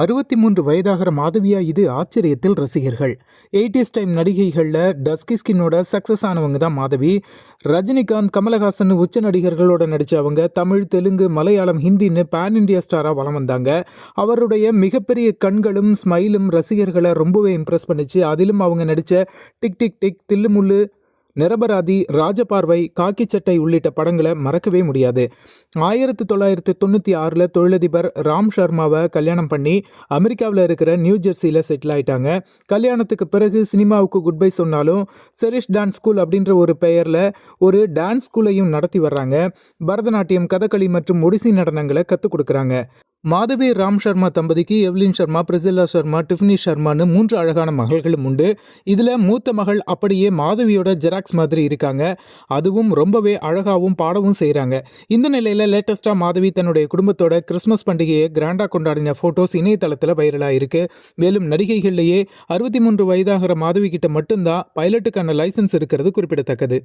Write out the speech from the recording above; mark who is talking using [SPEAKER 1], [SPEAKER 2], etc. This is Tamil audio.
[SPEAKER 1] 63 வயதாகிற மாதவியா இது ஆச்சரியத்தில் ரசிகர்கள். 80s டைம் நடிகைகளில் டஸ்கி ஸ்கின்னோட சக்ஸஸ் ஆனவங்க தான் மாதவி. ரஜினிகாந்த், கமலஹாசன் உச்ச நடிகர்களோட நடித்தவங்க தமிழ், தெலுங்கு, மலையாளம், ஹிந்தின்னு பேன் இண்டியா ஸ்டாராக வலம் வந்தாங்க. அவருடைய மிகப்பெரிய கண்களும் ஸ்மைலும் ரசிகர்களை ரொம்பவே இம்ப்ரெஸ் பண்ணிச்சு. அதிலும் அவங்க நடித்த டிக் டிக் டிக், தில்லுமுல்லு, நிரபராதி, ராஜபார்வை, காக்கி சட்டை உள்ளிட்ட படங்களை மறக்கவே முடியாது. 1996 தொழிலதிபர் ராம் சர்மாவை கல்யாணம் பண்ணி அமெரிக்காவில் இருக்கிற நியூ ஜெர்சியில் செட்டில் ஆயிட்டாங்க. கல்யாணத்துக்கு பிறகு சினிமாவுக்கு குட் பை சொன்னாலும் செரிஷ் டான்ஸ் ஸ்கூல் அப்படின்ற ஒரு பெயரில் ஒரு டான்ஸ் ஸ்கூலையும் நடத்தி வர்றாங்க. பரதநாட்டியம், கதகளி மற்றும் ஒடிசி நடனங்களை கற்றுக் கொடுக்குறாங்க. மாதவி ராம் சர்மா தம்பதிக்கு Evelyn Sharma, Priscilla Sharma, Tiffany சர்மான்னு 3 அழகான மகள்களும் உண்டு. இதில் மூத்த மகள் அப்படியே மாதவியோட ஜெராக்ஸ் மாதிரி இருக்காங்க. அதுவும் ரொம்பவே அழகாகவும் பாடவும் செய்கிறாங்க. இந்த நிலையில் லேட்டஸ்ட்டாக மாதவி தன்னுடைய குடும்பத்தோட கிறிஸ்மஸ் பண்டிகையை கிராண்டாக கொண்டாடின ஃபோட்டோஸ் இணையதளத்தில் வைரலாக இருக்கு. மேலும் நடிகைகள்லேயே 63 வயதாகிற மாதவி கிட்ட மட்டும்தான் பைலட்டுக்கான லைசன்ஸ் இருக்கிறது குறிப்பிடத்தக்கது.